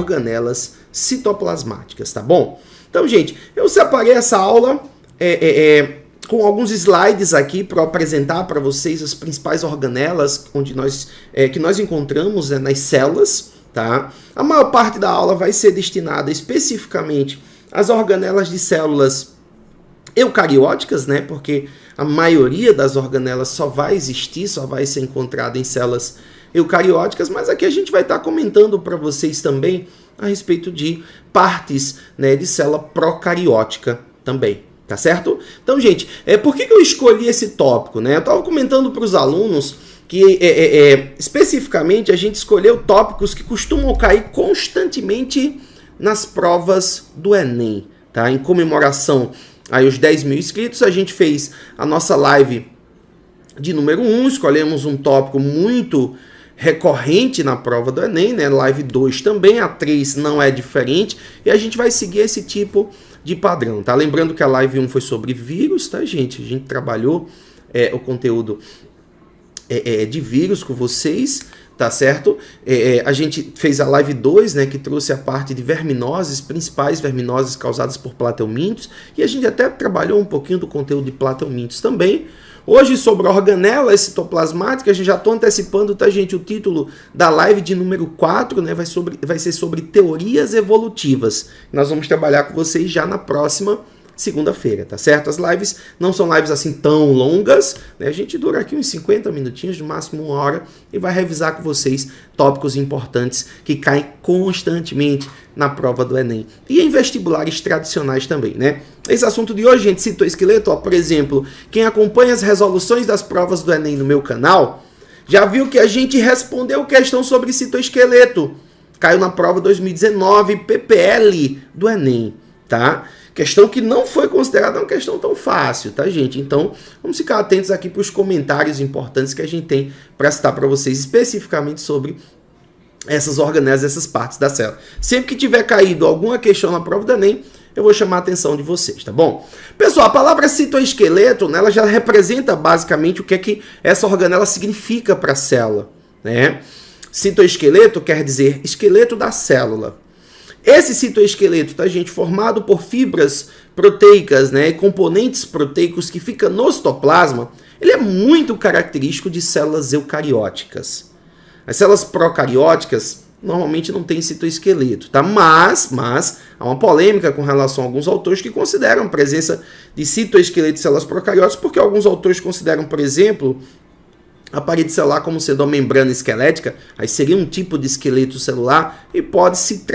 organelas citoplasmáticas, tá bom? Então, gente, eu separei essa aula com alguns slides aqui para apresentar para vocês as principais organelas que nós encontramos nas células, tá? A maior parte da aula vai ser destinada especificamente às organelas de células eucarióticas, né? Porque a maioria das organelas só vai ser encontrada em células eucarióticas, mas aqui a gente vai estar comentando para vocês também a respeito de partes, né, de célula procariótica também, tá certo? Então, gente, por que eu escolhi esse tópico, né? Eu estava comentando para os alunos que, especificamente, a gente escolheu tópicos que costumam cair constantemente nas provas do Enem, tá? Em comemoração aí os 10 mil inscritos, a gente fez a nossa live de número 1, escolhemos um tópico muito recorrente na prova do Enem, né? Live 2 também, a 3 não é diferente, e a gente vai seguir esse tipo de padrão, tá? Lembrando que a live 1 foi sobre vírus, tá, gente? A gente trabalhou o conteúdo de vírus com vocês, tá certo? A gente fez a live 2, né, que trouxe a parte de verminoses, principais verminoses causadas por plateumintos, e a gente até trabalhou um pouquinho do conteúdo de plateumintos também. Hoje, sobre a organela citoplasmática, a gente já estou antecipando, tá, gente? O título da live de número 4, né, vai ser sobre teorias evolutivas. Nós vamos trabalhar com vocês já na próxima segunda-feira, tá certo? As lives não são lives assim tão longas, né? A gente dura aqui uns 50 minutinhos, no máximo 1 hora, e vai revisar com vocês tópicos importantes que caem constantemente na prova do Enem. E em vestibulares tradicionais também, né? Esse assunto de hoje, gente, citoesqueleto, ó, por exemplo, quem acompanha as resoluções das provas do Enem no meu canal, já viu que a gente respondeu questão sobre citoesqueleto. Caiu na prova 2019, PPL do Enem, tá? Questão que não foi considerada uma questão tão fácil, tá, gente? Então, vamos ficar atentos aqui para os comentários importantes que a gente tem para citar para vocês especificamente sobre essas organelas, essas partes da célula. Sempre que tiver caído alguma questão na prova do Enem, eu vou chamar a atenção de vocês, tá bom? Pessoal, a palavra citoesqueleto, né, ela já representa basicamente o que é que essa organela significa para a célula, né? Citoesqueleto quer dizer esqueleto da célula. Esse citoesqueleto, tá, gente, formado por fibras proteicas, né, e componentes proteicos que ficam no citoplasma, ele é muito característico de células eucarióticas. As células procarióticas normalmente não têm citoesqueleto, tá? Mas há uma polêmica com relação a alguns autores que consideram a presença de citoesqueleto de células procarióticas, porque alguns autores consideram, por exemplo, a parede celular como sendo uma membrana esquelética, aí seria um tipo de esqueleto celular e pode-se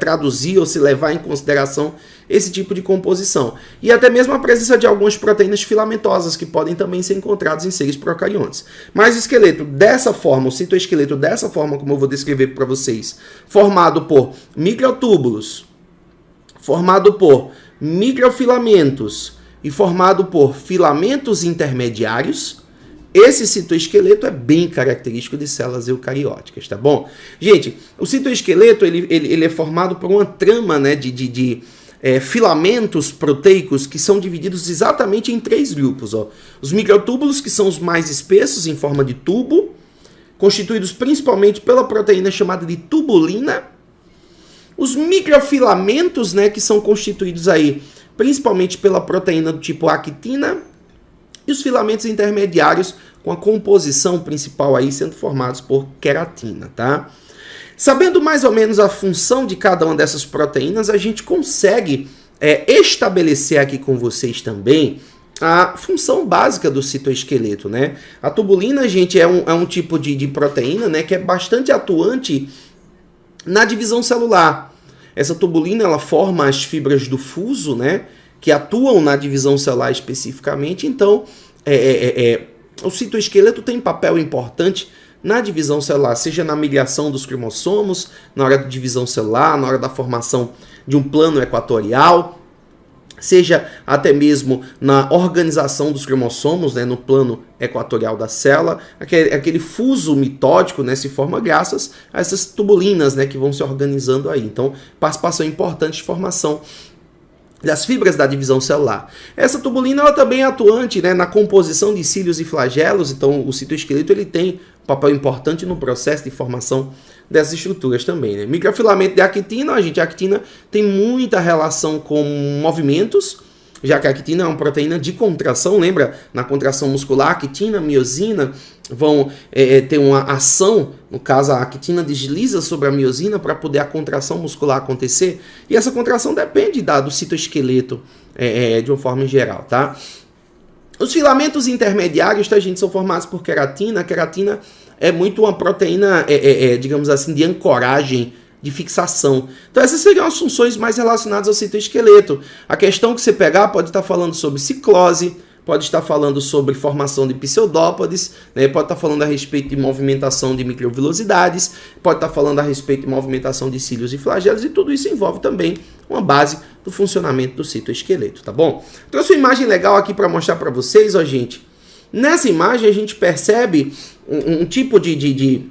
traduzir ou se levar em consideração esse tipo de composição. E até mesmo a presença de algumas proteínas filamentosas que podem também ser encontradas em seres procariontes. Mas o esqueleto dessa forma, o citoesqueleto dessa forma, como eu vou descrever para vocês, formado por microtúbulos, formado por microfilamentos e formado por filamentos intermediários, esse citoesqueleto é bem característico de células eucarióticas, tá bom? Gente, o citoesqueleto ele é formado por uma trama, né, de filamentos proteicos que são divididos exatamente em 3 grupos. Ó. Os microtúbulos, que são os mais espessos, em forma de tubo, constituídos principalmente pela proteína chamada de tubulina. Os microfilamentos, né, que são constituídos aí principalmente pela proteína do tipo actina, e os filamentos intermediários com a composição principal aí sendo formados por queratina, tá? Sabendo mais ou menos a função de cada uma dessas proteínas, a gente consegue estabelecer aqui com vocês também a função básica do citoesqueleto, né? A tubulina, gente, é um tipo de proteína, né, que é bastante atuante na divisão celular. Essa tubulina, ela forma as fibras do fuso, né, que atuam na divisão celular especificamente. Então, o citoesqueleto tem papel importante na divisão celular, seja na miliação dos cromossomos, na hora da divisão celular, na hora da formação de um plano equatorial, seja até mesmo na organização dos cromossomos, né, no plano equatorial da célula. Aquele fuso mitótico, né, se forma graças a essas tubulinas, né, que vão se organizando aí. Então, participação importante de formação das fibras da divisão celular. Essa tubulina ela também é atuante, né, na composição de cílios e flagelos. Então o citoesqueleto ele tem papel importante no processo de formação dessas estruturas também, né? Microfilamento de actina, gente, a actina tem muita relação com movimentos, já que a actina é uma proteína de contração, lembra? Na contração muscular, a actina, a miosina vão ter uma ação, no caso a actina desliza sobre a miosina para poder a contração muscular acontecer, e essa contração depende do citoesqueleto de uma forma em geral, tá? Os filamentos intermediários, tá, gente, são formados por queratina. A queratina é muito uma proteína, digamos assim, de ancoragem, de fixação. Então essas seriam as funções mais relacionadas ao citoesqueleto. A questão que você pegar pode estar falando sobre ciclose, pode estar falando sobre formação de pseudópodes, né? Pode estar falando a respeito de movimentação de microvilosidades, pode estar falando a respeito de movimentação de cílios e flagelos, e tudo isso envolve também uma base do funcionamento do citoesqueleto, tá bom? Trouxe uma imagem legal aqui para mostrar para vocês, ó, gente. Nessa imagem a gente percebe um tipo de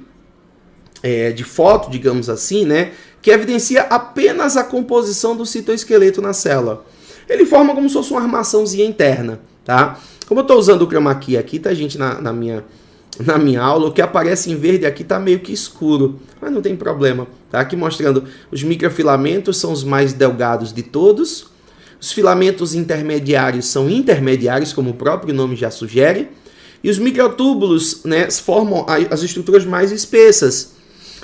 foto, digamos assim, né, que evidencia apenas a composição do citoesqueleto na célula. Ele forma como se fosse uma armaçãozinha interna, tá? Como eu estou usando o chroma key aqui, tá, gente, na minha aula, o que aparece em verde aqui está meio que escuro, mas não tem problema, tá? Aqui mostrando os microfilamentos são os mais delgados de todos, os filamentos intermediários são intermediários, como o próprio nome já sugere, e os microtúbulos, né, formam as estruturas mais espessas.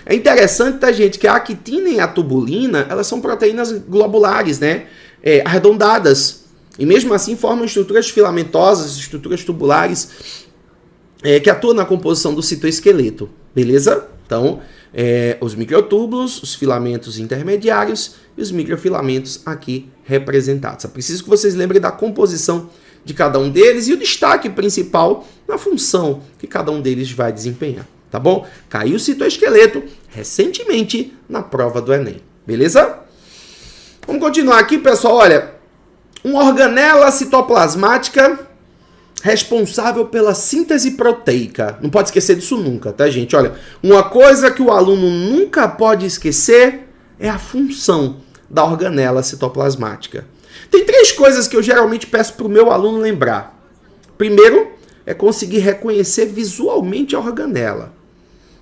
É interessante, tá, gente, que a actina e a tubulina, elas são proteínas globulares, né, arredondadas, e mesmo assim formam estruturas filamentosas, estruturas tubulares, que atuam na composição do citoesqueleto, beleza? Então, os microtúbulos, os filamentos intermediários e os microfilamentos aqui representados. É preciso que vocês lembrem da composição de cada um deles e o destaque principal na função que cada um deles vai desempenhar, tá bom? Caiu o citoesqueleto recentemente na prova do Enem, beleza? Vamos continuar aqui, pessoal. Olha, uma organela citoplasmática responsável pela síntese proteica. Não pode esquecer disso nunca, tá, gente? Olha, uma coisa que o aluno nunca pode esquecer é a função da organela citoplasmática. Tem 3 coisas que eu geralmente peço para o meu aluno lembrar. Primeiro, é conseguir reconhecer visualmente a organela.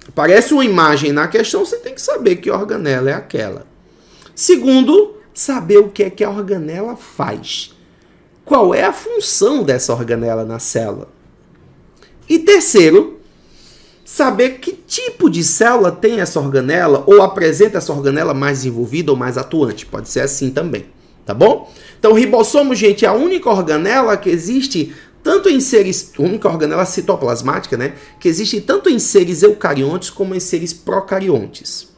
Aparece uma imagem na questão, você tem que saber que organela é aquela. Segundo, saber o que é que a organela faz. Qual é a função dessa organela na célula? E terceiro, saber que tipo de célula tem essa organela ou apresenta essa organela mais desenvolvida ou mais atuante. Pode ser assim também, tá bom? Então o ribossomo, gente, é a única organela que existe tanto em seres, única organela citoplasmática, né, que existe tanto em seres eucariontes como em seres procariontes.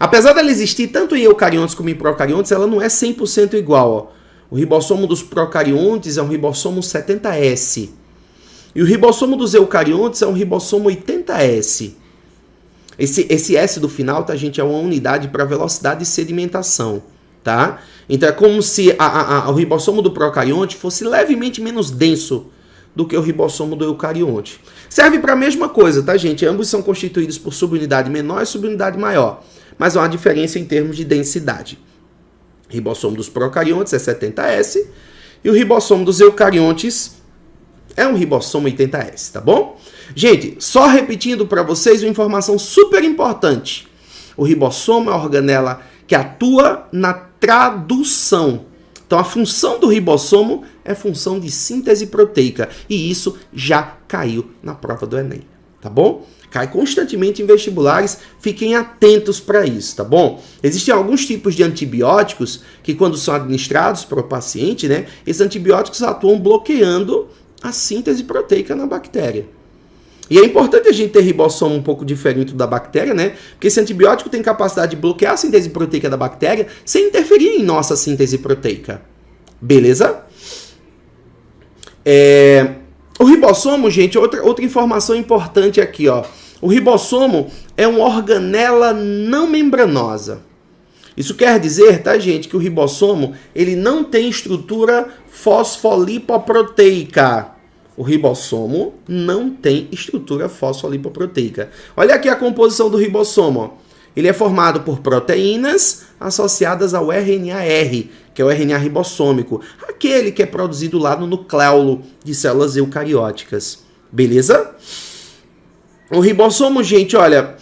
Apesar dela existir tanto em eucariontes como em procariontes, ela não é 100% igual, ó. O ribossomo dos procariontes é um ribossomo 70S. E o ribossomo dos eucariontes é um ribossomo 80S. Esse S do final, tá, gente, é uma unidade para velocidade de sedimentação, tá? Então é como se o ribossomo do procarionte fosse levemente menos denso do que o ribossomo do eucarionte. Serve para a mesma coisa, tá, gente? Ambos são constituídos por subunidade menor e subunidade maior, mas há uma diferença em termos de densidade. O ribossomo dos procariontes é 70S e o ribossomo dos eucariontes é um ribossomo 80S, tá bom? Gente, só repetindo para vocês uma informação super importante. O ribossomo é a organela que atua na tradução. Então a função do ribossomo é função de síntese proteica e isso já caiu na prova do Enem, tá bom? Cai constantemente em vestibulares, fiquem atentos para isso, tá bom? Existem alguns tipos de antibióticos que quando são administrados para o paciente, né, esses antibióticos atuam bloqueando a síntese proteica na bactéria. E é importante a gente ter ribossomo um pouco diferente da bactéria, né? Porque esse antibiótico tem capacidade de bloquear a síntese proteica da bactéria sem interferir em nossa síntese proteica. Beleza? O ribossomo, gente, outra informação importante aqui, ó. O ribossomo é uma organela não membranosa. Isso quer dizer, tá, gente, que o ribossomo ele não tem estrutura fosfolipoproteica. O ribossomo não tem estrutura fosfolipoproteica. Olha aqui a composição do ribossomo. Ó. Ele é formado por proteínas associadas ao RNA-R, que é o RNA ribossômico, aquele que é produzido lá no nucleolo de células eucarióticas. Beleza? O ribossomo, gente, olha,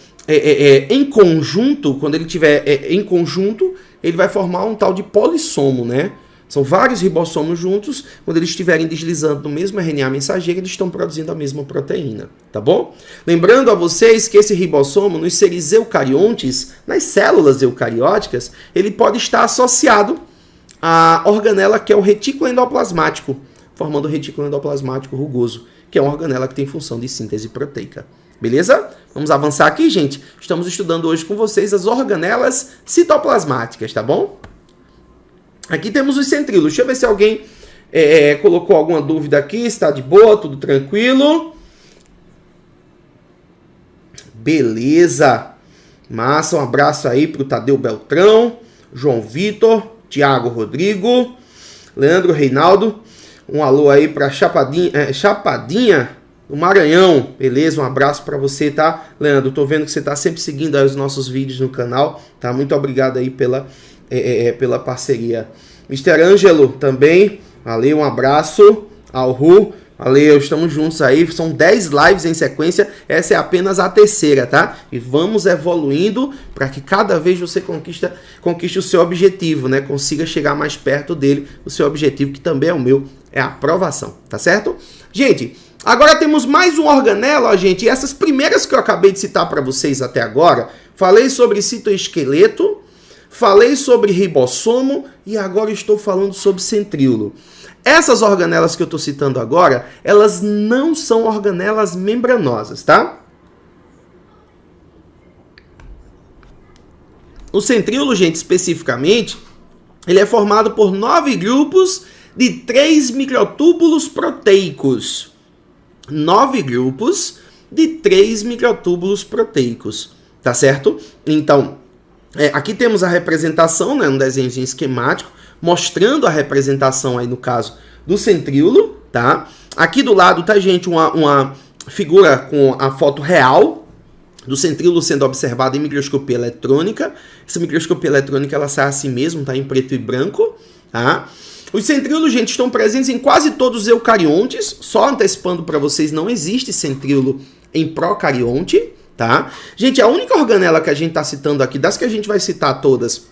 em conjunto, quando ele estiver em conjunto, ele vai formar um tal de polissomo, né? São vários ribossomos juntos, quando eles estiverem deslizando no mesmo RNA mensageiro, eles estão produzindo a mesma proteína, tá bom? Lembrando a vocês que esse ribossomo, nos seres eucariontes, nas células eucarióticas, ele pode estar associado à organela que é o retículo endoplasmático, formando o retículo endoplasmático rugoso, que é uma organela que tem função de síntese proteica. Beleza? Vamos avançar aqui, gente? Estamos estudando hoje com vocês as organelas citoplasmáticas, tá bom? Aqui temos os centríolos. Deixa eu ver se alguém colocou alguma dúvida aqui. Está de boa, tudo tranquilo. Beleza. Massa, um abraço aí para o Tadeu Beltrão, João Vitor, Tiago Rodrigo, Leandro Reinaldo. Um alô aí para Chapadinha do Maranhão. Beleza, um abraço para você, tá? Leandro, tô vendo que você tá sempre seguindo aí os nossos vídeos no canal, tá? Muito obrigado aí pela parceria. Mr. Ângelo também, valeu, um abraço. Ao Ru, valeu, estamos juntos aí. São 10 lives em sequência, essa é apenas a terceira, tá? E vamos evoluindo para que cada vez você conquiste o seu objetivo, né? Consiga chegar mais perto dele, o seu objetivo, que também é o meu, é a aprovação, tá certo? Gente, agora temos mais um organelo, ó, gente. E essas primeiras que eu acabei de citar para vocês até agora, falei sobre citoesqueleto, falei sobre ribossomo e agora estou falando sobre centríolo. Essas organelas que eu estou citando agora, elas não são organelas membranosas, tá? O centríolo, gente, especificamente, ele é formado por 9 grupos de 3 microtúbulos proteicos. 9 grupos de 3 microtúbulos proteicos, tá certo? Então, aqui temos a representação, né, um desenhozinho esquemático, mostrando a representação aí no caso do centríolo, tá? Aqui do lado tá, gente, uma figura com a foto real do centríolo sendo observado em microscopia eletrônica. Essa microscopia eletrônica, ela sai assim mesmo, tá em preto e branco, tá? Os centríolos, gente, estão presentes em quase todos os eucariontes. Só antecipando para vocês, não existe centríolo em procarionte, tá? Gente, a única organela que a gente tá citando aqui, das que a gente vai citar todas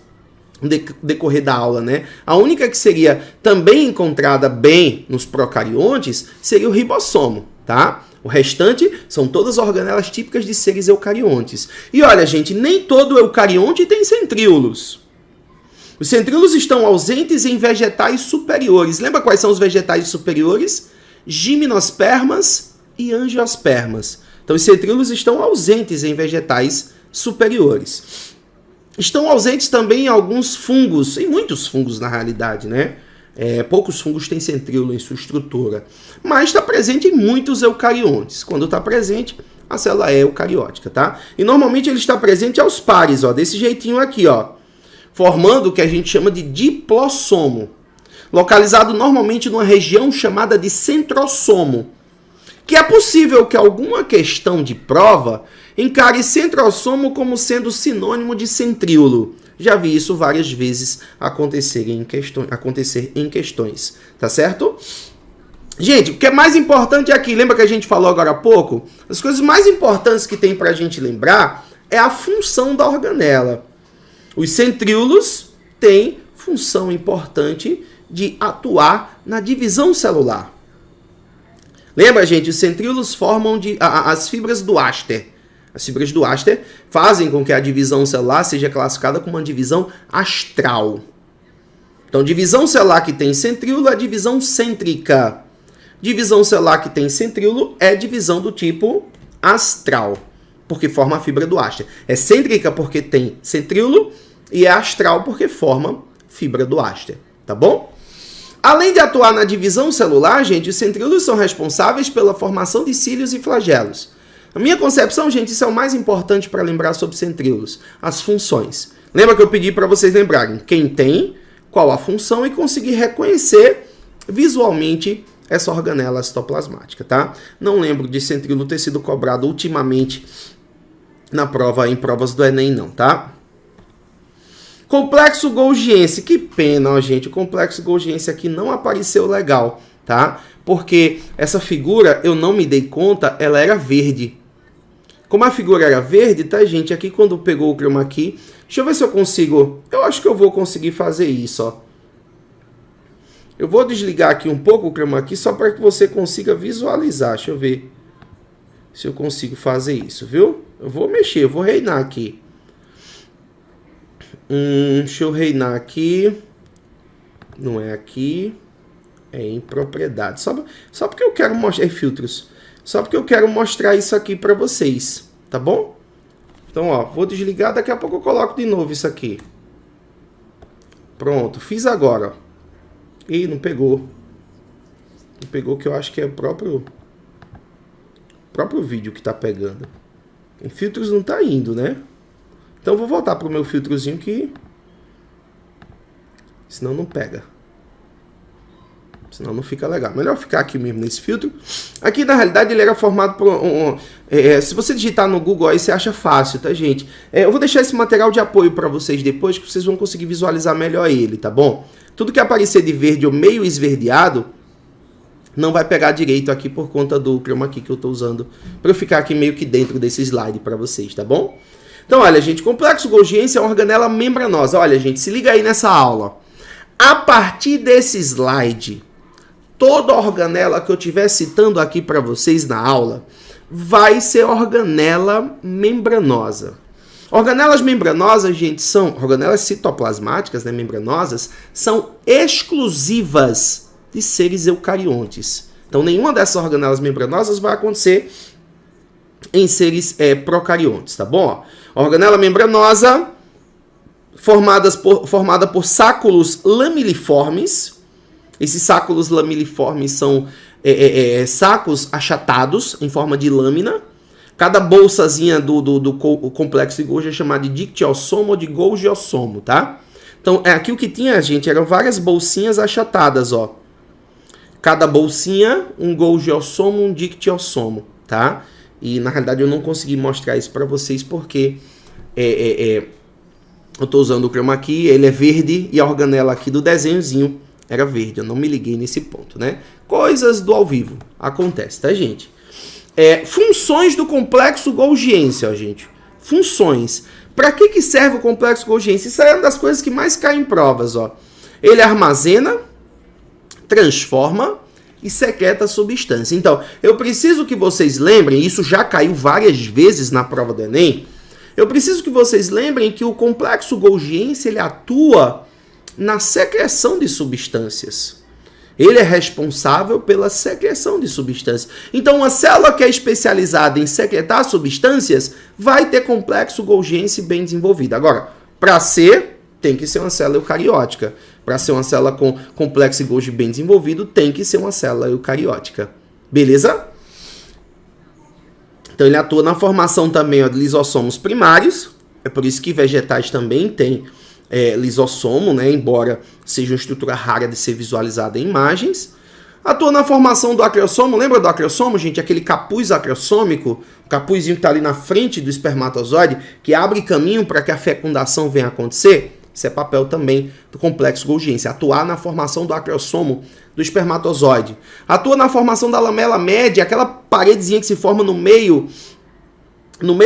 no decorrer da aula, né? A única que seria também encontrada bem nos procariontes seria o ribossomo, tá? O restante são todas organelas típicas de seres eucariontes. E olha, gente, nem todo eucarionte tem centríolos. Os centríolos estão ausentes em vegetais superiores. Lembra quais são os vegetais superiores? Gimnospermas e angiospermas. Então, os centríolos estão ausentes em vegetais superiores. Estão ausentes também em alguns fungos, em muitos fungos na realidade, né? Poucos fungos têm centríolo em sua estrutura, mas está presente em muitos eucariontes. Quando está presente, a célula é eucariótica, tá? E normalmente ele está presente aos pares, ó, desse jeitinho aqui, ó, formando o que a gente chama de diplossomo, localizado normalmente numa região chamada de centrosomo, que é possível que alguma questão de prova encare centrosomo como sendo sinônimo de centríolo. Já vi isso várias vezes acontecer em questões, tá certo? Gente, o que é mais importante aqui, lembra que a gente falou agora há pouco? As coisas mais importantes que tem pra gente lembrar é a função da organela. Os centríolos têm função importante de atuar na divisão celular. Lembra, gente, os centríolos formam as fibras do áster. As fibras do áster fazem com que a divisão celular seja classificada como uma divisão astral. Então, divisão celular que tem centríolo é divisão cêntrica. Divisão celular que tem centríolo é divisão do tipo astral, porque forma a fibra do áster. É cêntrica porque tem centríolo e é astral porque forma fibra do áster, tá bom? Além de atuar na divisão celular, gente, os centríolos são responsáveis pela formação de cílios e flagelos. Na minha concepção, gente, isso é o mais importante para lembrar sobre centríolos, as funções. Lembra que eu pedi para vocês lembrarem quem tem, qual a função e conseguir reconhecer visualmente essa organela citoplasmática, tá? Não lembro de centríolo ter sido cobrado ultimamente em provas do Enem, não, tá? Complexo golgiense, que pena, ó, gente, o complexo golgiense aqui não apareceu legal, tá? Porque essa figura, eu não me dei conta, ela era verde. Como a figura era verde, tá, gente? Aqui quando pegou o chroma key... Deixa eu ver se eu consigo... Eu acho que eu vou conseguir fazer isso, ó. Eu vou desligar aqui um pouco o chroma key só para que você consiga visualizar. Deixa eu ver se eu consigo fazer isso, viu? Eu vou mexer, eu vou reinar aqui. Deixa eu reinar aqui. Não é aqui. É em propriedade. Só porque eu quero mostrar... filtros. Só porque eu quero mostrar isso aqui para vocês. Tá bom? Então, ó, vou desligar. Daqui a pouco eu coloco de novo isso aqui. Pronto. Fiz agora, ó. Ih, não pegou. Não pegou, que eu acho que é o próprio vídeo que tá pegando. Em filtros não tá indo, né? Então eu vou voltar pro meu filtrozinho que... senão não pega. Senão não fica legal. Melhor ficar aqui mesmo nesse filtro. Aqui, na realidade, ele era formado por... se você digitar no Google, aí você acha fácil, tá, gente? Eu vou deixar esse material de apoio para vocês depois, que vocês vão conseguir visualizar melhor ele, tá bom? Tudo que aparecer de verde ou meio esverdeado, não vai pegar direito aqui por conta do chroma key que eu estou usando, para eu ficar aqui meio que dentro desse slide para vocês, tá bom? Então, olha, gente, complexo golgiense é uma organela membranosa. Olha, gente, se liga aí nessa aula. A partir desse slide... toda organela que eu estiver citando aqui para vocês na aula vai ser organela membranosa. Organelas membranosas, gente, são organelas citoplasmáticas, né, membranosas, são exclusivas de seres eucariontes. Então, nenhuma dessas organelas membranosas vai acontecer em seres procariontes, tá bom? Organela membranosa formada por sáculos lamiliformes. Esses sáculos lamiliformes são sacos achatados em forma de lâmina. Cada bolsazinha do complexo de Golgi é chamada de dictiossomo ou de golgiossomo, tá? Então, aqui o que tinha, gente, eram várias bolsinhas achatadas, ó. Cada bolsinha, um golgiossomo, um dictiossomo, tá? E, na realidade, eu não consegui mostrar isso para vocês porque eu estou usando o chroma key, ele é verde e a organela aqui do desenhozinho era verde. Eu não me liguei nesse ponto, né? Coisas do ao vivo. Acontece, tá, gente? Funções do complexo golgiense, ó, gente. Funções. Para que serve o complexo golgiense? Isso é uma das coisas que mais caem em provas, ó. Ele armazena, transforma e secreta substância. Então, eu preciso que vocês lembrem, isso já caiu várias vezes na prova do Enem, eu preciso que vocês lembrem que o complexo golgiense, ele atua na secreção de substâncias. Ele é responsável pela secreção de substâncias. Então, uma célula que é especializada em secretar substâncias vai ter complexo golgiense bem desenvolvido. Agora, para ser, tem que ser uma célula eucariótica. Para ser uma célula com complexo Golgi bem desenvolvido, tem que ser uma célula eucariótica. Beleza? Então, ele atua na formação também, ó, de lisossomos primários. É por isso que vegetais também têm lisossomo, né, embora seja uma estrutura rara de ser visualizada em imagens. Atua na formação do acreossomo. Lembra do acreossomo, gente? Aquele capuz acreossômico, o capuzinho que está ali na frente do espermatozoide, que abre caminho para que a fecundação venha a acontecer. Isso é papel também do complexo golgiense. Atuar na formação do acreossomo do espermatozoide. Atua na formação da lamela média, aquela paredezinha que se forma no meio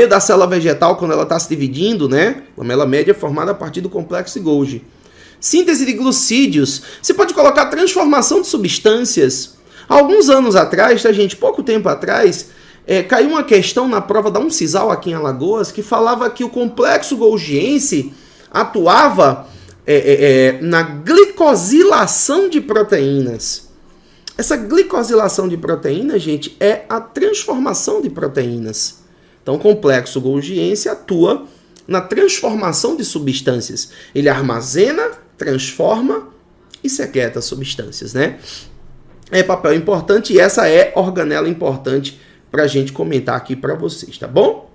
da célula vegetal, quando ela está se dividindo, né? Lamela média é formada a partir do complexo Golgi. Síntese de glucídeos. Você pode colocar transformação de substâncias. Há alguns anos atrás, tá, gente? Pouco tempo atrás, caiu uma questão na prova da Uncisal aqui em Alagoas, que falava que o complexo golgiense atuava na glicosilação de proteínas. Essa glicosilação de proteínas, gente, é a transformação de proteínas. Então, o complexo golgiense atua na transformação de substâncias. Ele armazena, transforma e secreta substâncias, né? É papel importante e essa é organela importante para a gente comentar aqui para vocês, tá bom?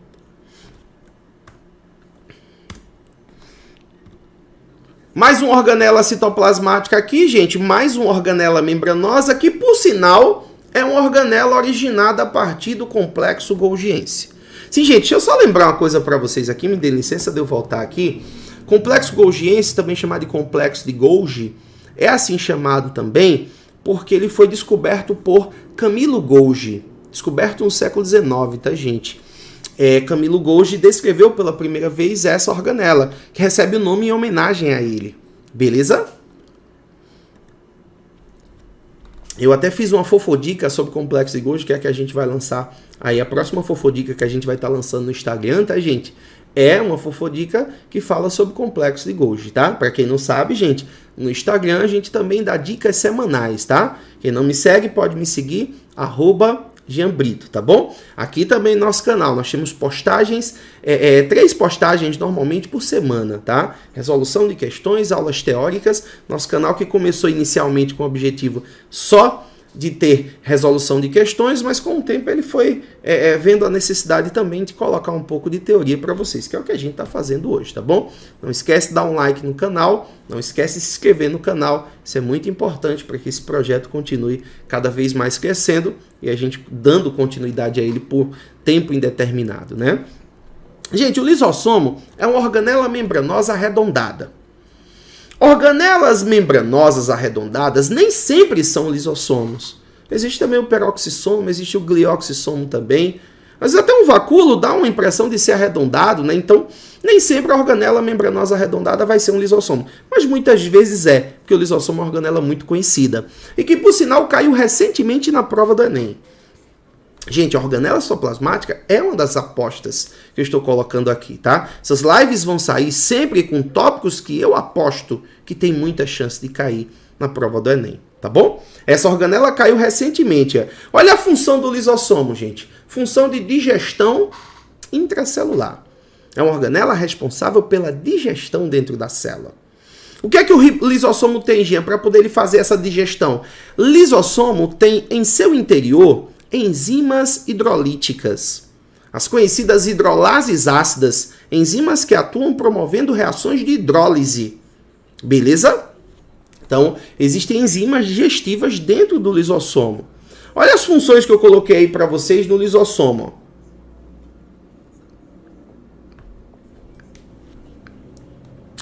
Mais uma organela citoplasmática aqui, gente. Mais uma organela membranosa que, por sinal, é uma organela originada a partir do complexo golgiense. Sim, gente, deixa eu só lembrar uma coisa para vocês aqui, me dê licença de eu voltar aqui. Complexo golgiense, também chamado de complexo de Golgi, é assim chamado também porque ele foi descoberto por Camilo Golgi, descoberto no século XIX, tá, gente? Camilo Golgi descreveu pela primeira vez essa organela, que recebe o nome em homenagem a ele. Beleza? Eu até fiz uma fofodica sobre o complexo de Golgi, que é a que a gente vai lançar aí. A próxima fofodica que a gente vai estar lançando no Instagram, tá, gente? É uma fofodica que fala sobre o complexo de Golgi, tá? Para quem não sabe, gente, no Instagram a gente também dá dicas semanais, tá? Quem não me segue pode me seguir, @Jeanbrito, tá bom? Aqui também no nosso canal nós temos postagens, 3 postagens normalmente por semana, tá? Resolução de questões, aulas teóricas. Nosso canal que começou inicialmente com o objetivo só de ter resolução de questões, mas com o tempo ele foi vendo a necessidade também de colocar um pouco de teoria para vocês, que é o que a gente está fazendo hoje, tá bom? Não esquece de dar um like no canal, não esquece de se inscrever no canal, isso é muito importante para que esse projeto continue cada vez mais crescendo e a gente dando continuidade a ele por tempo indeterminado, né? Gente, o lisossomo é uma organela membranosa arredondada. Organelas membranosas arredondadas nem sempre são lisossomos. Existe também o peroxissomo, existe o glioxissomo também. Mas até um vacúolo dá uma impressão de ser arredondado, né? Então, nem sempre a organela membranosa arredondada vai ser um lisossomo. Mas muitas vezes é, porque o lisossomo é uma organela muito conhecida. E que, por sinal, caiu recentemente na prova do Enem. Gente, a organela citoplasmática é uma das apostas que eu estou colocando aqui, tá? Essas lives vão sair sempre com tópicos que eu aposto que tem muita chance de cair na prova do Enem, tá bom? Essa organela caiu recentemente. Olha a função do lisossomo, gente. Função de digestão intracelular. É uma organela responsável pela digestão dentro da célula. O que é que o lisossomo tem, Jean, para poder ele fazer essa digestão? Lisossomo tem em seu interior enzimas hidrolíticas, as conhecidas hidrolases ácidas, enzimas que atuam promovendo reações de hidrólise. Beleza? Então, existem enzimas digestivas dentro do lisossomo. Olha as funções que eu coloquei aí para vocês no lisossomo.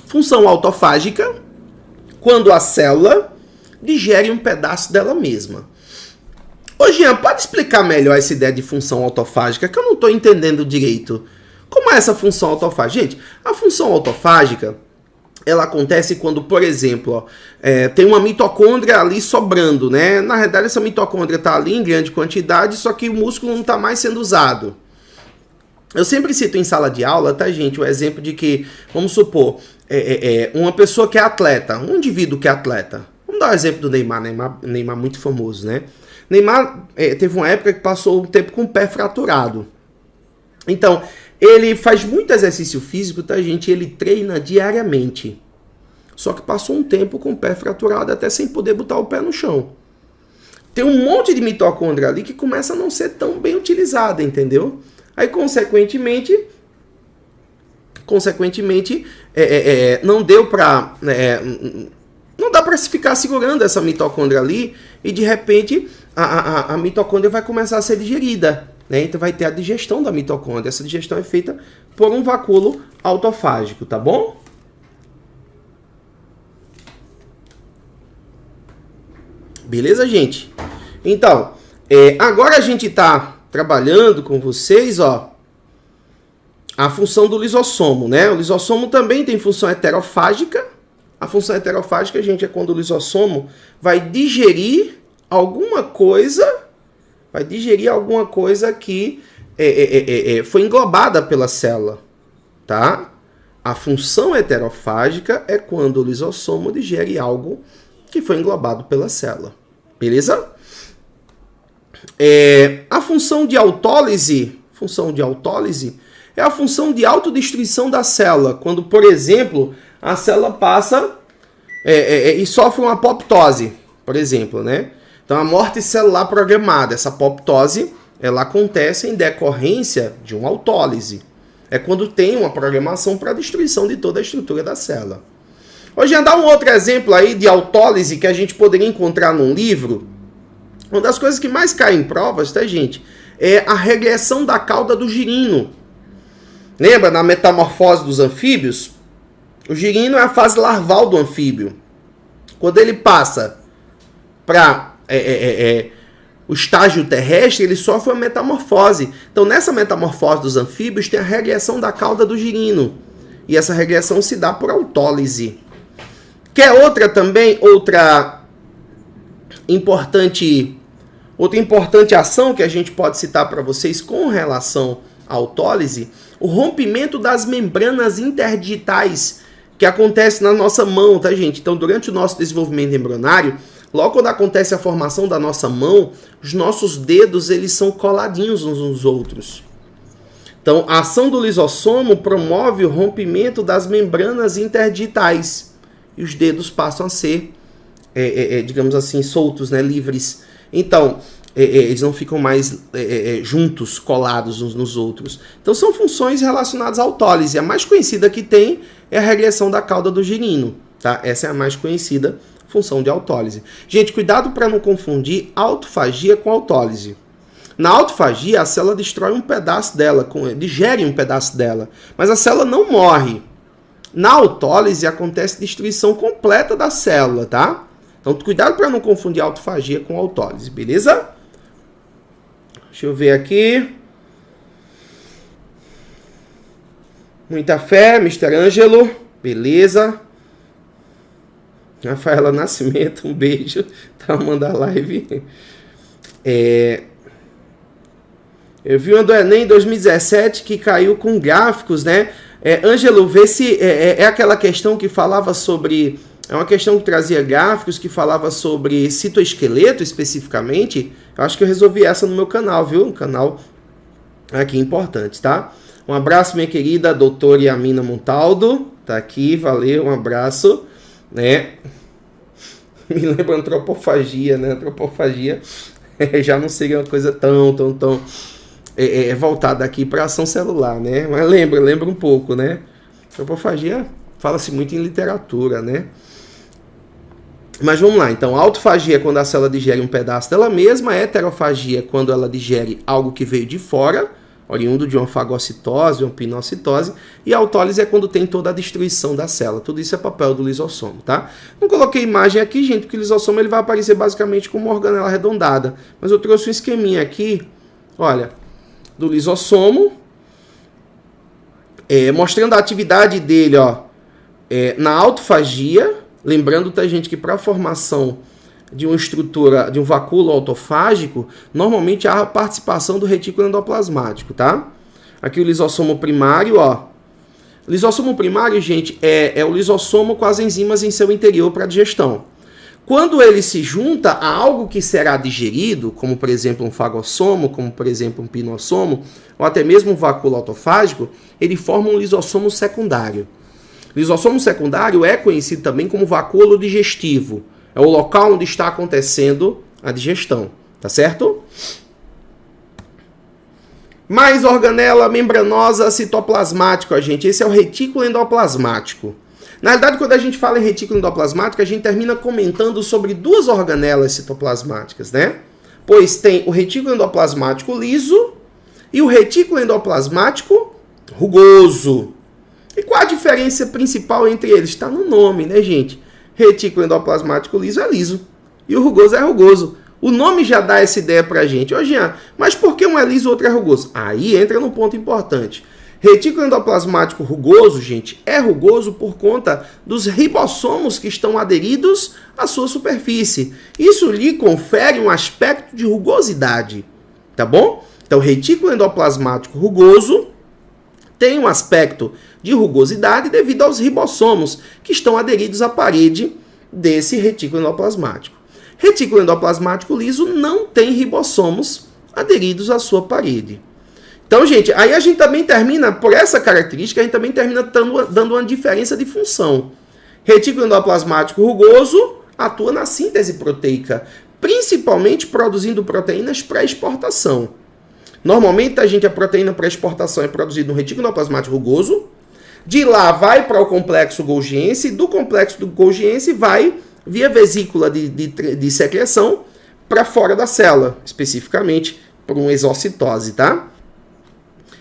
Função autofágica, quando a célula digere um pedaço dela mesma. Ô Jean, pode explicar melhor essa ideia de função autofágica, que eu não estou entendendo direito. Como é essa função autofágica? Gente, a função autofágica, ela acontece quando, por exemplo, tem uma mitocôndria ali sobrando, né? Na verdade, essa mitocôndria está ali em grande quantidade, só que o músculo não está mais sendo usado. Eu sempre cito em sala de aula, tá, gente, o exemplo de que, vamos supor, uma pessoa que é atleta, um indivíduo que é atleta. Vamos dar o exemplo do Neymar, Neymar muito famoso, né? Neymar teve uma época que passou um tempo com o pé fraturado. Então, ele faz muito exercício físico, tá, gente? Ele treina diariamente. Só que passou um tempo com o pé fraturado, até sem poder botar o pé no chão. Tem um monte de mitocôndria ali que começa a não ser tão bem utilizada, entendeu? Aí, consequentemente não deu para... não dá para se ficar segurando essa mitocôndria ali e, de repente, a mitocôndria vai começar a ser digerida. Né? Então, vai ter a digestão da mitocôndria. Essa digestão é feita por um vacúolo autofágico, tá bom? Beleza, gente? Então, agora a gente está trabalhando com vocês, ó, a função do lisossomo, né? O lisossomo também tem função heterofágica. A função heterofágica, gente, é quando o lisossomo vai digerir alguma coisa que foi englobada pela célula, tá? A função heterofágica é quando o lisossomo digere algo que foi englobado pela célula, beleza? A função de autólise é a função de autodestruição da célula, quando, por exemplo, a célula passa e sofre uma apoptose, por exemplo, né? Então, a morte celular programada, essa apoptose, ela acontece em decorrência de uma autólise. É quando tem uma programação para a destruição de toda a estrutura da célula. Hoje, dá um outro exemplo aí de autólise que a gente poderia encontrar num livro. Uma das coisas que mais cai em provas, tá, gente? É a regressão da cauda do girino. Lembra, na metamorfose dos anfíbios? O girino é a fase larval do anfíbio. Quando ele passa para o estágio terrestre, ele sofre uma metamorfose. Então, nessa metamorfose dos anfíbios, tem a regressão da cauda do girino. E essa regressão se dá por autólise. Quer outra também, outra importante ação que a gente pode citar para vocês com relação à autólise? O rompimento das membranas interdigitais que acontece na nossa mão, tá, gente? Então, durante o nosso desenvolvimento embrionário, logo quando acontece a formação da nossa mão, os nossos dedos, eles são coladinhos uns nos outros. Então, a ação do lisossomo promove o rompimento das membranas interdigitais. E os dedos passam a ser, digamos assim, soltos, né, livres. Então, eles não ficam mais juntos, colados uns nos outros. Então, são funções relacionadas à autólise. A mais conhecida que tem é a regressão da cauda do girino. Tá? Essa é a mais conhecida função de autólise. Gente, cuidado para não confundir autofagia com autólise. Na autofagia, a célula destrói um pedaço dela, digere um pedaço dela, mas a célula não morre. Na autólise, acontece destruição completa da célula, tá? Então, cuidado para não confundir autofagia com autólise, beleza? Deixa eu ver aqui. Muita fé, Mr. Ângelo, beleza. Rafaela Nascimento, um beijo. Tá mandando a live. Eu vi uma do Enem 2017 que caiu com gráficos, né? Ângelo, vê se é aquela questão que falava sobre... É uma questão que trazia gráficos, que falava sobre citoesqueleto especificamente. Eu acho que eu resolvi essa no meu canal, viu? Um canal aqui importante, tá? Um abraço, minha querida doutora Yamina Montaldo. Tá aqui, valeu, um abraço. Né? Me lembra antropofagia, né? Antropofagia já não seria uma coisa tão voltada aqui para ação celular, né? Mas lembra um pouco, né? Antropofagia fala-se muito em literatura, né? Mas vamos lá, então, autofagia é quando a célula digere um pedaço dela mesma, heterofagia é quando ela digere algo que veio de fora, oriundo de uma fagocitose, uma pinocitose, e a autólise é quando tem toda a destruição da célula. Tudo isso é papel do lisossomo, tá? Não coloquei imagem aqui, gente, porque o lisossomo ele vai aparecer basicamente como uma organela arredondada, mas eu trouxe um esqueminha aqui, olha, do lisossomo, mostrando a atividade dele, ó, na autofagia. Lembrando, tá, gente, que para a formação de uma estrutura, de um vacúolo autofágico, normalmente há a participação do retículo endoplasmático, tá? Aqui o lisossomo primário, ó. O lisossomo primário, gente, é o lisossomo com as enzimas em seu interior para digestão. Quando ele se junta a algo que será digerido, como por exemplo um fagossomo, como por exemplo um pinossomo, ou até mesmo um vacúolo autofágico, ele forma um lisossomo secundário. Lisossomo secundário é conhecido também como vacúolo digestivo. É o local onde está acontecendo a digestão, tá certo? Mais organela membranosa citoplasmática, gente. Esse é o retículo endoplasmático. Na realidade, quando a gente fala em retículo endoplasmático, a gente termina comentando sobre duas organelas citoplasmáticas, né? Pois tem o retículo endoplasmático liso e o retículo endoplasmático rugoso. E qual a diferença principal entre eles? Está no nome, né, gente? Retículo endoplasmático liso é liso e o rugoso é rugoso. O nome já dá essa ideia pra gente. Ô, Jean, mas por que um é liso e o outro é rugoso? Aí entra num ponto importante. Retículo endoplasmático rugoso, gente, é rugoso por conta dos ribossomos que estão aderidos à sua superfície. Isso lhe confere um aspecto de rugosidade, tá bom? Então, retículo endoplasmático rugoso tem um aspecto de rugosidade devido aos ribossomos que estão aderidos à parede desse retículo endoplasmático. Retículo endoplasmático liso não tem ribossomos aderidos à sua parede. Então, gente, aí a gente também termina, por essa característica, a gente também termina dando uma diferença de função. Retículo endoplasmático rugoso atua na síntese proteica, principalmente produzindo proteínas para exportação. Normalmente, a proteína para exportação é produzida no retículo endoplasmático rugoso. De lá vai para o complexo golgiense, do complexo do golgiense vai via vesícula de secreção para fora da célula, especificamente por uma exocitose, tá?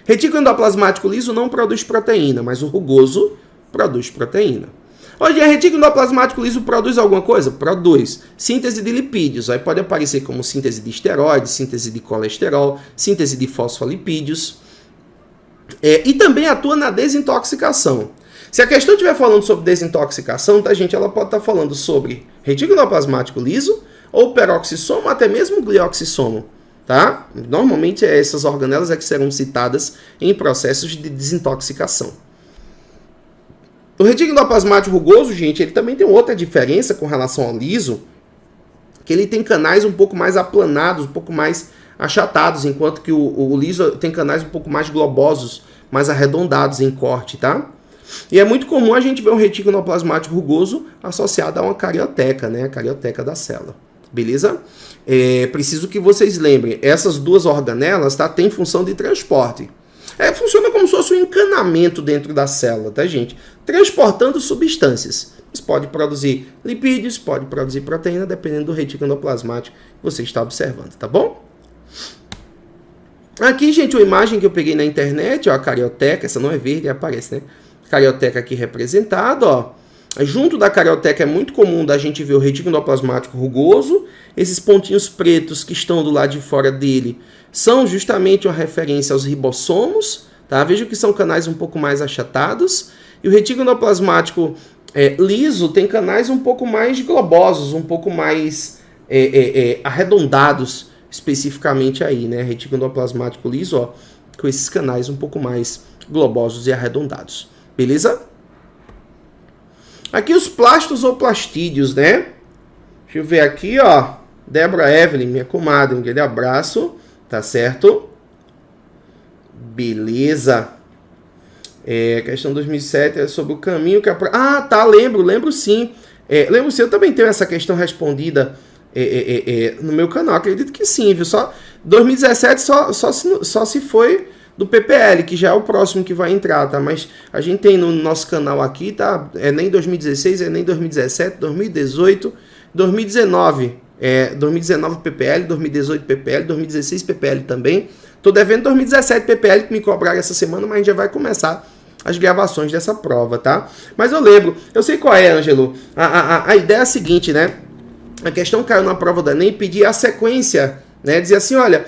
Retículo endoplasmático liso não produz proteína, mas o rugoso produz proteína. Hoje, a retículo endoplasmático liso produz alguma coisa? Produz. Síntese de lipídios. Aí pode aparecer como síntese de esteroides, síntese de colesterol, síntese de fosfolipídios. E também atua na desintoxicação. Se a questão estiver falando sobre desintoxicação, tá, gente? Ela pode estar falando sobre retículo endoplasmático liso, ou peroxissomo, até mesmo glioxissomo. Tá? Normalmente essas organelas que serão citadas em processos de desintoxicação. O retículo endoplasmático rugoso, gente, ele também tem outra diferença com relação ao liso, que ele tem canais um pouco mais aplanados, um pouco mais achatados, enquanto que o liso tem canais um pouco mais globosos, mais arredondados em corte, tá? E é muito comum a gente ver um retículo endoplasmático rugoso associado a uma carioteca, né? A carioteca da célula. Beleza? Preciso que vocês lembrem, essas duas organelas, tá, têm função de transporte. Funciona como se fosse um encanamento dentro da célula, tá, gente? Transportando substâncias. Isso pode produzir lipídios, pode produzir proteína, dependendo do retículo endoplasmático que você está observando, tá bom? Aqui, gente, uma imagem que eu peguei na internet, ó, a carioteca, essa não é verde, aparece, né? Carioteca aqui representada, ó. Junto da carioteca é muito comum da gente ver o retículo endoplasmático rugoso. Esses pontinhos pretos que estão do lado de fora dele são justamente uma referência aos ribossomos, tá? Vejam que são canais um pouco mais achatados. E o retículo endoplasmático liso tem canais um pouco mais globosos, um pouco mais arredondados, especificamente aí, né? Retículo endoplasmático liso, ó, com esses canais um pouco mais globosos e arredondados. Beleza? Aqui os plastos ou plastídeos, né? Deixa eu ver aqui, ó. Débora Evelyn, minha comadre, um grande abraço. Tá certo? Beleza. Questão 2007 é sobre o caminho que... tá, lembro sim. Lembro sim, eu também tenho essa questão respondida no meu canal. Acredito que sim, viu? Só 2017 só se foi do PPL, que já é o próximo que vai entrar, tá? Mas a gente tem no nosso canal aqui, tá? Nem 2016, nem 2017, 2018, 2019. 2019 PPL, 2018 PPL, 2016 PPL também. Tô devendo 2017 PPL que me cobraram essa semana, mas a gente já vai começar as gravações dessa prova, tá? Mas eu lembro, eu sei qual é, Ângelo. A ideia é a seguinte, né? A questão caiu na prova da ENEM, pedir a sequência, né? Dizer assim, olha...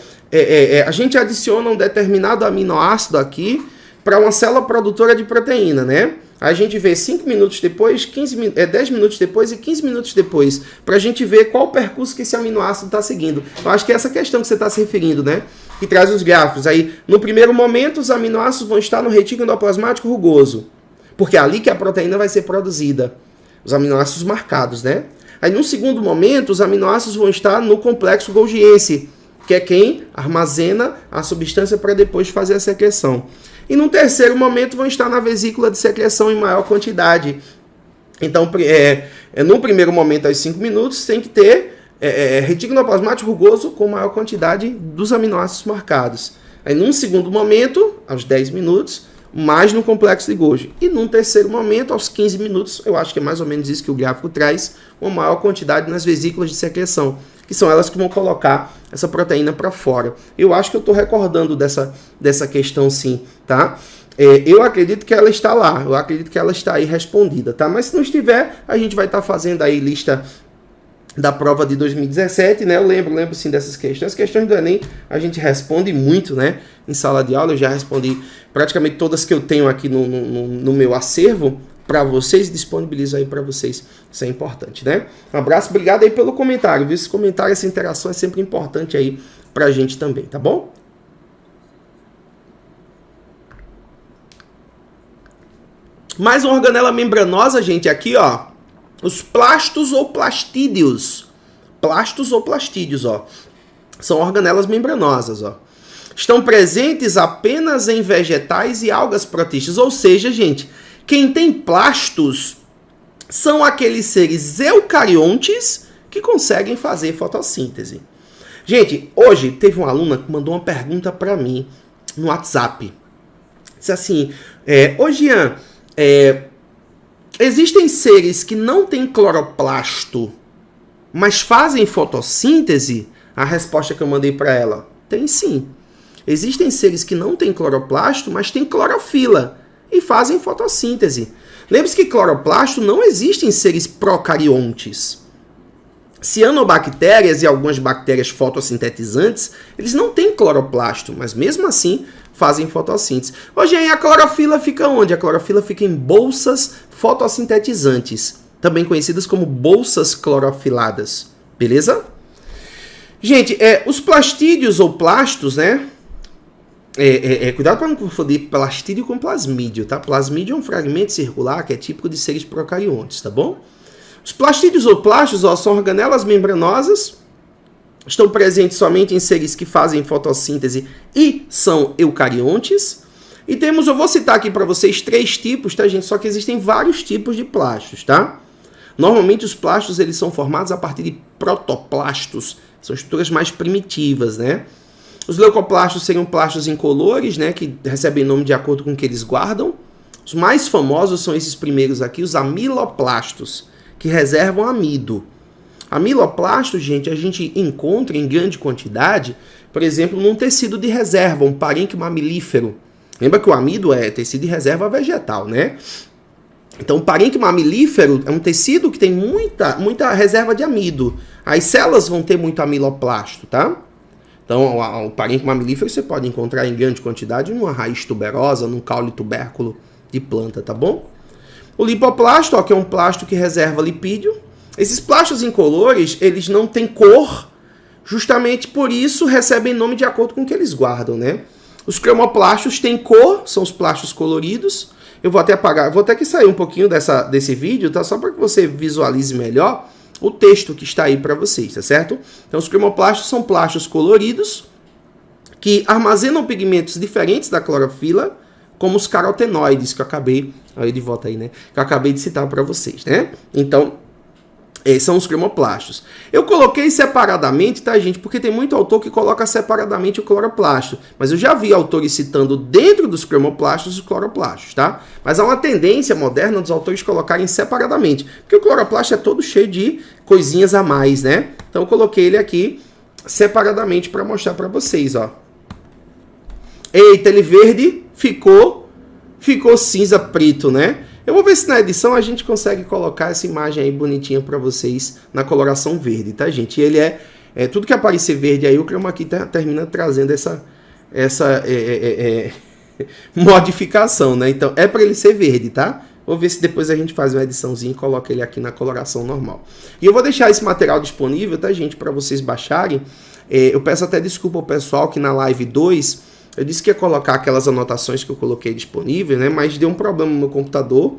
a gente adiciona um determinado aminoácido aqui para uma célula produtora de proteína, né? A gente vê 5 minutos depois, 10 minutos depois e 15 minutos depois, para a gente ver qual o percurso que esse aminoácido está seguindo. Eu acho que é essa questão que você está se referindo, né? Que traz os gráficos. Aí, no primeiro momento, os aminoácidos vão estar no retículo endoplasmático rugoso, porque é ali que a proteína vai ser produzida. Os aminoácidos marcados, né? Aí, num segundo momento, os aminoácidos vão estar no complexo golgiense, que é quem armazena a substância para depois fazer a secreção. E no terceiro momento vão estar na vesícula de secreção em maior quantidade. Então, no primeiro momento, aos 5 minutos, tem que ter retículo endoplasmático rugoso com maior quantidade dos aminoácidos marcados. Aí, num segundo momento, aos 10 minutos, mais no complexo de Golgi. E num terceiro momento, aos 15 minutos, eu acho que é mais ou menos isso que o gráfico traz, uma maior quantidade nas vesículas de secreção, que são elas que vão colocar essa proteína para fora. Eu acho que eu estou recordando dessa questão sim, tá? Eu acredito que ela está lá, eu acredito que ela está aí respondida, tá? Mas se não estiver, a gente vai estar fazendo aí lista da prova de 2017, né? Eu lembro sim dessas questões. As questões do Enem a gente responde muito, né? Em sala de aula eu já respondi praticamente todas que eu tenho aqui no meu acervo para vocês, disponibilizo aí para vocês. Isso é importante, né? Um abraço, obrigado aí pelo comentário, viu? Esse comentário, essa interação é sempre importante aí pra gente também, tá bom? Mais uma organela membranosa, gente, aqui, ó. Os plastos ou plastídeos. Plastos ou plastídeos, ó. São organelas membranosas, ó. Estão presentes apenas em vegetais e algas protísticas. Ou seja, gente, quem tem plastos são aqueles seres eucariontes que conseguem fazer fotossíntese. Gente, hoje teve uma aluna que mandou uma pergunta para mim no WhatsApp. Disse assim, ô Jean, existem seres que não têm cloroplasto, mas fazem fotossíntese? A resposta que eu mandei para ela, tem sim. Existem seres que não têm cloroplasto, mas têm clorofila. e fazem fotossíntese. Lembre-se que cloroplasto não existe em seres procariontes. Cianobactérias e algumas bactérias fotossintetizantes, eles não têm cloroplasto, mas mesmo assim fazem fotossíntese. Hoje aí a clorofila fica onde? A clorofila fica em bolsas fotossintetizantes, também conhecidas como bolsas clorofiladas. Beleza? Gente, os plastídeos ou plastos, né? Cuidado para não confundir plastídeo com plasmídio, tá? Plasmídio é um fragmento circular que é típico de seres procariontes, tá bom? Os plastídeos ou plastos são organelas membranosas, estão presentes somente em seres que fazem fotossíntese e são eucariontes. E temos, eu vou citar aqui para vocês 3 tipos, tá, gente? Só que existem vários tipos de plastos, tá? Normalmente os plastos eles são formados a partir de protoplastos, são estruturas mais primitivas, né? Os leucoplastos seriam plastos incolores, né, que recebem nome de acordo com o que eles guardam. Os mais famosos são esses primeiros aqui, os amiloplastos, que reservam amido. Amiloplasto, gente, a gente encontra em grande quantidade, por exemplo, num tecido de reserva, um parênquima amilífero. Lembra que o amido é tecido de reserva vegetal, né? Então, o parênquima amilífero é um tecido que tem muita reserva de amido. As células vão ter muito amiloplasto, tá? Então, o parênquima amilífero você pode encontrar em grande quantidade numa raiz tuberosa, num caule tubérculo de planta, tá bom? O lipoplasto, ó, que é um plasto que reserva lipídio. Esses plastos incolores, eles não têm cor, justamente por isso recebem nome de acordo com o que eles guardam, né? Os cromoplastos têm cor, são os plastos coloridos. Eu vou até apagar, vou até que sair um pouquinho desse vídeo, tá? Só para que você visualize melhor o texto que está aí para vocês, tá certo? Então, os cromoplastos são plastos coloridos que armazenam pigmentos diferentes da clorofila, como os carotenoides, que eu acabei... Aí de volta aí, né? Que eu acabei de citar para vocês, né? Então, são os cromoplastos. Eu coloquei separadamente, tá, gente? Porque tem muito autor que coloca separadamente o cloroplasto. Mas eu já vi autores citando dentro dos cromoplastos os cloroplastos, tá? Mas há uma tendência moderna dos autores colocarem separadamente. Porque o cloroplasto é todo cheio de coisinhas a mais, né? Então, eu coloquei ele aqui separadamente para mostrar para vocês, ó. Eita, ele verde ficou cinza preto, né? Eu vou ver se na edição a gente consegue colocar essa imagem aí bonitinha para vocês na coloração verde, tá, gente? E ele tudo que aparecer verde aí, o chroma key termina trazendo essa modificação, né? Então, é para ele ser verde, tá? Vou ver se depois a gente faz uma ediçãozinha e coloca ele aqui na coloração normal. E eu vou deixar esse material disponível, tá, gente? Para vocês baixarem. Eu peço até desculpa ao pessoal que na live 2... Eu disse que ia colocar aquelas anotações que eu coloquei disponíveis, né? Mas deu um problema no meu computador.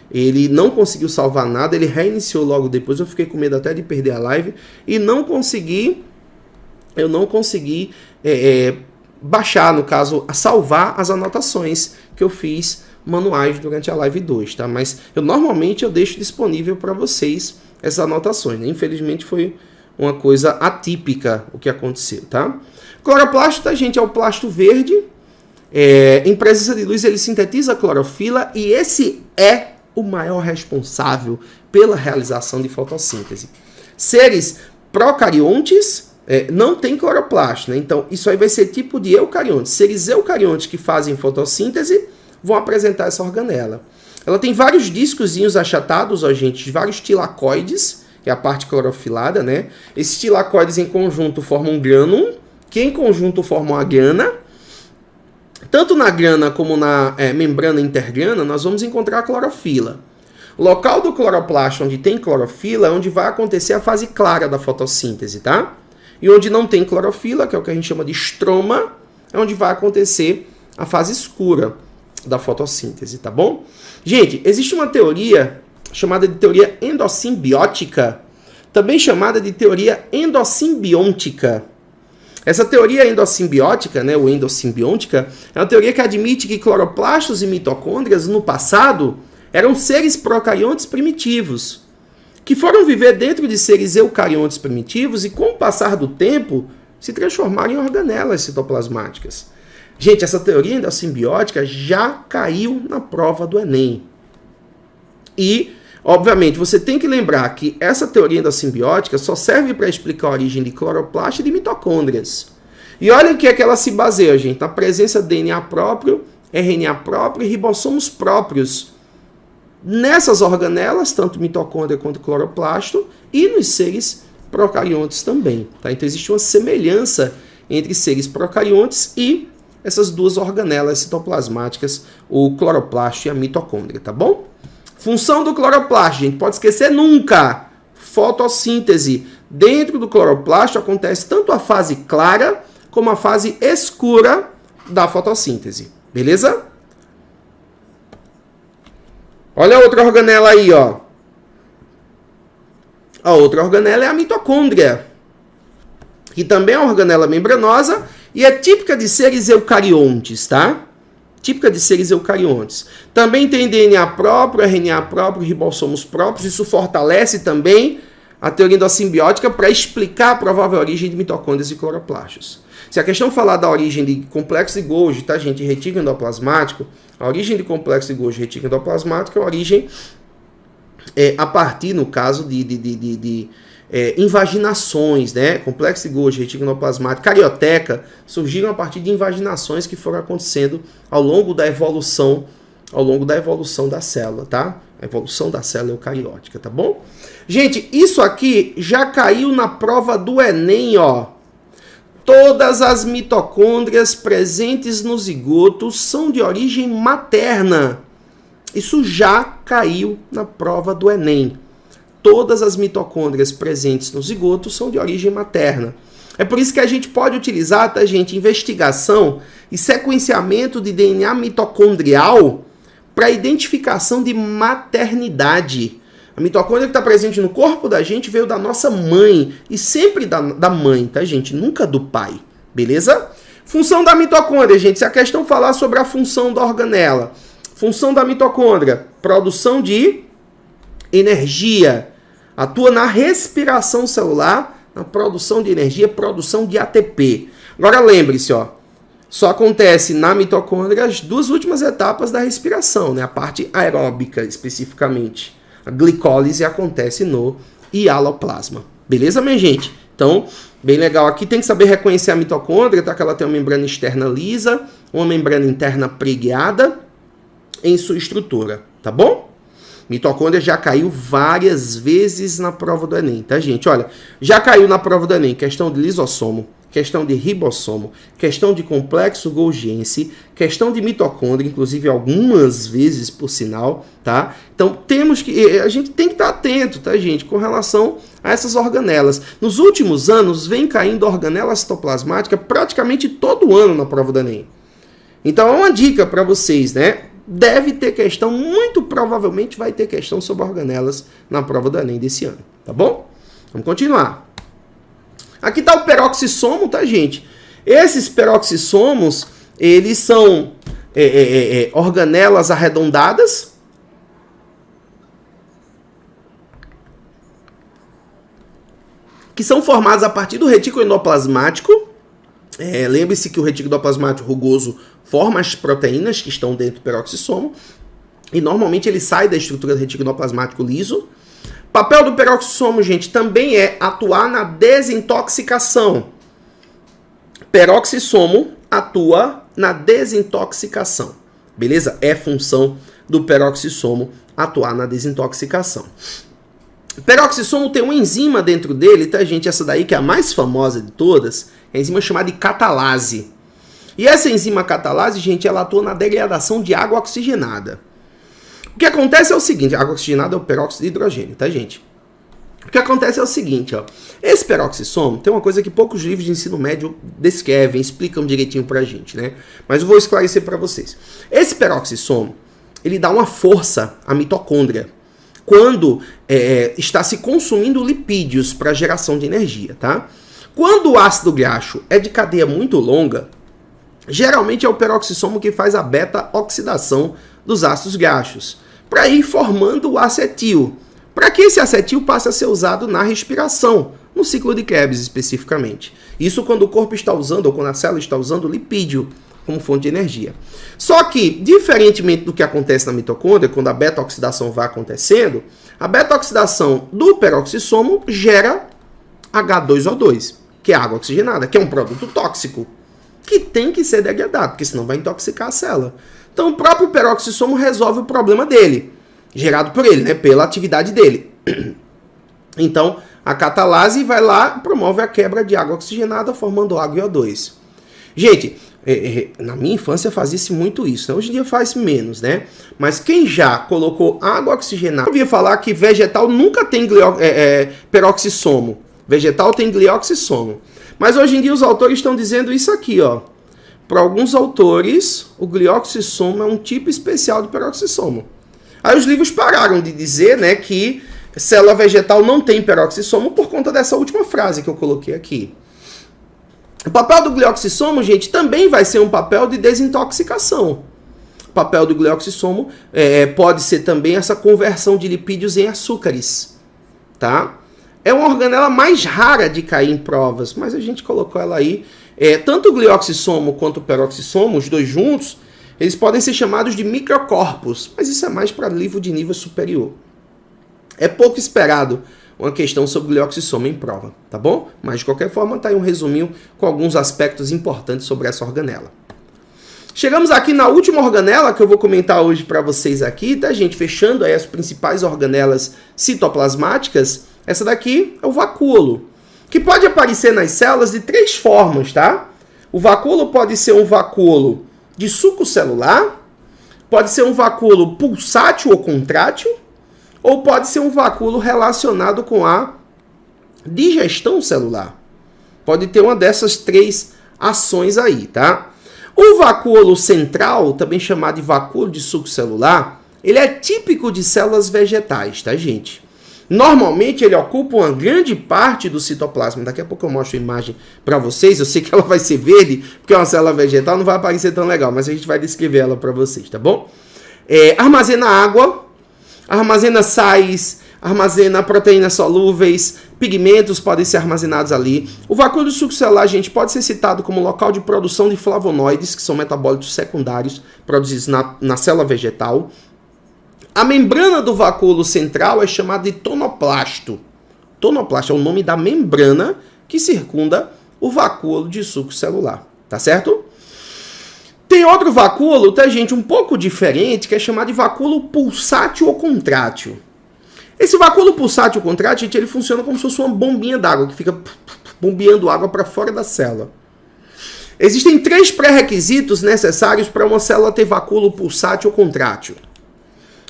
Ele não conseguiu salvar nada, ele reiniciou logo depois. Eu fiquei com medo até de perder a live. E eu não consegui baixar, no caso, salvar as anotações que eu fiz manuais durante a live 2, tá? Mas normalmente eu deixo disponível para vocês essas anotações, né? Infelizmente foi uma coisa atípica o que aconteceu, tá? Cloroplasto, tá, gente, é o plasto verde. Em presença de luz, ele sintetiza a clorofila e esse é o maior responsável pela realização de fotossíntese. Seres procariontes não têm cloroplasto, né? Então, isso aí vai ser tipo de eucariontes. Seres eucariontes que fazem fotossíntese vão apresentar essa organela. Ela tem vários discozinhos achatados, ó, gente, vários tilacoides, que é a parte clorofilada, né? Esses tilacoides em conjunto formam um grânum, que em conjunto formam a grana. Tanto na grana como na membrana intergrana, nós vamos encontrar a clorofila. O local do cloroplasto onde tem clorofila é onde vai acontecer a fase clara da fotossíntese, tá? E onde não tem clorofila, que é o que a gente chama de estroma, é onde vai acontecer a fase escura da fotossíntese, tá bom? Gente, existe uma teoria chamada de teoria endossimbiótica, também chamada de teoria endossimbiôntica. Essa teoria endossimbiótica, né, ou endossimbiôntica, é uma teoria que admite que cloroplastos e mitocôndrias, no passado, eram seres procariontes primitivos, que foram viver dentro de seres eucariontes primitivos e, com o passar do tempo, se transformaram em organelas citoplasmáticas. Gente, essa teoria endossimbiótica já caiu na prova do Enem. E, obviamente, você tem que lembrar que essa teoria endossimbiótica só serve para explicar a origem de cloroplasto e de mitocôndrias. E olha o que é que ela se baseia, gente, na presença de DNA próprio RNA próprio e ribossomos próprios nessas organelas, tanto mitocôndria quanto cloroplasto, e nos seres procariontes também. Tá? Então existe uma semelhança entre seres procariontes e essas duas organelas citoplasmáticas, o cloroplasto e a mitocôndria, tá bom? Função do cloroplasto, gente, pode esquecer nunca. Fotossíntese. Dentro do cloroplasto acontece tanto a fase clara como a fase escura da fotossíntese. Beleza? Olha a outra organela aí, ó. A outra organela é a mitocôndria, que também é uma organela membranosa e é típica de seres eucariontes, tá? Típica de seres eucariontes. Também tem DNA próprio, RNA próprio, ribossomos próprios. Isso fortalece também a teoria endossimbiótica para explicar a provável origem de mitocôndrias e cloroplastos. Se a questão falar da origem de complexo de Golgi, tá, gente, retículo endoplasmático, a origem de complexo de Golgi e retículo endoplasmático é a origem a partir, no caso, de invaginações, né? Complexo de Golgi, retículo endoplasmático, carioteca, surgiram a partir de invaginações que foram acontecendo ao longo da evolução da célula, tá? A evolução da célula eucariótica, tá bom? Gente, isso aqui já caiu na prova do Enem, ó. Todas as mitocôndrias presentes no zigoto são de origem materna. Isso já caiu na prova do Enem. Todas as mitocôndrias presentes no zigoto são de origem materna. É por isso que a gente pode utilizar, tá, gente, investigação e sequenciamento de DNA mitocondrial para identificação de maternidade. A mitocôndria que está presente no corpo da gente veio da nossa mãe, e sempre da mãe, tá, gente? Nunca do pai, beleza? Função da mitocôndria, gente, se a questão falar sobre a função da organela. Função da mitocôndria, produção de energia. Atua na respiração celular, na produção de energia, produção de ATP. Agora lembre-se, ó, só acontece na mitocôndria as duas últimas etapas da respiração, né? A parte aeróbica, especificamente. A glicólise acontece no hialoplasma. Beleza, minha gente? Então, bem legal. Aqui tem que saber reconhecer a mitocôndria, tá? Que ela tem uma membrana externa lisa, uma membrana interna preguiada em sua estrutura, tá bom? Mitocôndria já caiu várias vezes na prova do Enem, tá, gente? Olha, já caiu na prova do Enem questão de lisossomo, questão de ribossomo, questão de complexo golgiense, questão de mitocôndria, inclusive algumas vezes, por sinal, tá? Então, a gente tem que estar atento, tá, gente, com relação a essas organelas. Nos últimos anos, vem caindo organela citoplasmática praticamente todo ano na prova do Enem. Então, é uma dica para vocês, né? Deve ter questão, muito provavelmente vai ter questão sobre organelas na prova do Enem desse ano, tá bom? Vamos continuar. Aqui está o peroxissomo, tá, gente? Esses peroxissomos, eles são organelas arredondadas, que são formadas a partir do retículo endoplasmático. Lembre-se que o retículo endoplasmático rugoso forma as proteínas que estão dentro do peroxissomo, e normalmente ele sai da estrutura do retículo endoplasmático liso. O papel do peroxissomo, gente, também é atuar na desintoxicação. Peroxissomo atua na desintoxicação. Beleza? É função do peroxissomo atuar na desintoxicação. O peroxissomo tem uma enzima dentro dele, tá, gente? Essa daí que é a mais famosa de todas, é a enzima chamada de catalase. E essa enzima catalase, gente, ela atua na degradação de água oxigenada. O que acontece é o seguinte, a água oxigenada é o peróxido de hidrogênio, tá, gente? O que acontece é o seguinte, ó. Esse peroxissomo tem uma coisa que poucos livros de ensino médio descrevem, explicam direitinho pra gente, né? Mas eu vou esclarecer para vocês. Esse peroxissomo, ele dá uma força à mitocôndria quando está se consumindo lipídios para geração de energia, tá? Quando o ácido graxo é de cadeia muito longa, geralmente é o peroxissomo que faz a beta-oxidação dos ácidos graxos, para ir formando o acetil, para que esse acetil passe a ser usado na respiração, no ciclo de Krebs especificamente. Isso quando o corpo está usando, ou quando a célula está usando lipídio como fonte de energia. Só que, diferentemente do que acontece na mitocôndria, quando a beta-oxidação vai acontecendo, a beta-oxidação do peroxissomo gera H2O2, que é água oxigenada, que é um produto tóxico, que tem que ser degradado, porque senão vai intoxicar a célula. Então o próprio peroxissomo resolve o problema dele, gerado por ele, né, pela atividade dele. Então a catalase vai lá e promove a quebra de água oxigenada, formando água e O2. Gente, na minha infância fazia-se muito isso, né? Hoje em dia faz menos, né? Mas quem já colocou água oxigenada, eu ouvia falar que vegetal nunca tem peroxissomo. Vegetal tem glioxissomo. Mas hoje em dia os autores estão dizendo isso aqui, ó. Para alguns autores, o glioxissomo é um tipo especial de peroxissomo. Aí os livros pararam de dizer, né, que célula vegetal não tem peroxissomo por conta dessa última frase que eu coloquei aqui. O papel do glioxissomo, gente, também vai ser um papel de desintoxicação. O papel do glioxissomo pode ser também essa conversão de lipídios em açúcares, tá? É uma organela mais rara de cair em provas, mas a gente colocou ela aí. Tanto o glioxissomo quanto o peroxissomo, os dois juntos, eles podem ser chamados de microcorpos, mas isso é mais para livro de nível superior. É pouco esperado uma questão sobre glioxissomo em prova, tá bom? Mas de qualquer forma, tá aí um resuminho com alguns aspectos importantes sobre essa organela. Chegamos aqui na última organela que eu vou comentar hoje para vocês aqui, tá, gente? Fechando aí as principais organelas citoplasmáticas, essa daqui é o vacúolo, que pode aparecer nas células de três formas, tá? O vacúolo pode ser um vacúolo de suco celular, pode ser um vacúolo pulsátil ou contrátil, ou pode ser um vacúolo relacionado com a digestão celular. Pode ter uma dessas três ações aí, tá? O vacúolo central, também chamado de vacúolo de suco celular, ele é típico de células vegetais, tá, gente? Normalmente ele ocupa uma grande parte do citoplasma. Daqui a pouco eu mostro a imagem para vocês. Eu sei que ela vai ser verde, porque é uma célula vegetal, não vai aparecer tão legal, mas a gente vai descrever ela para vocês, tá bom? Armazena água, armazena sais, armazena proteínas solúveis, pigmentos podem ser armazenados ali. O vacúolo de suco celular, gente, pode ser citado como local de produção de flavonoides, que são metabólitos secundários produzidos na célula vegetal. A membrana do vacúolo central é chamada de tonoplasto. Tonoplasto é o nome da membrana que circunda o vacúolo de suco celular, tá certo? Tem outro vacúolo, tá, gente, um pouco diferente, que é chamado de vacúolo pulsátil ou contrátil. Esse vacúolo pulsátil ou contrátil, gente, ele funciona como se fosse uma bombinha d'água, que fica bombeando água para fora da célula. Existem três pré-requisitos necessários para uma célula ter vacúolo pulsátil ou contrátil.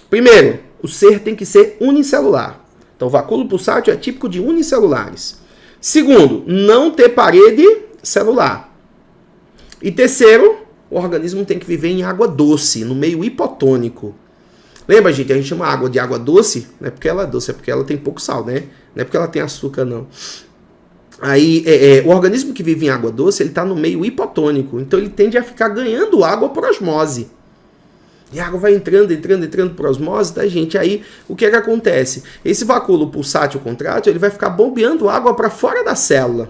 Primeiro, o ser tem que ser unicelular. Então, o vacúolo pulsátil é típico de unicelulares. Segundo, não ter parede celular. E terceiro, o organismo tem que viver em água doce, no meio hipotônico. Lembra, gente, a gente chama água de água doce, não é porque ela é doce, é porque ela tem pouco sal, né? Não é porque ela tem açúcar, não. Aí, o organismo que vive em água doce, ele está no meio hipotônico, então ele tende a ficar ganhando água por osmose. E a água vai entrando por osmose, tá, gente? Aí, o que é que acontece? Esse vacúolo pulsátil contrátil, ele vai ficar bombeando água para fora da célula,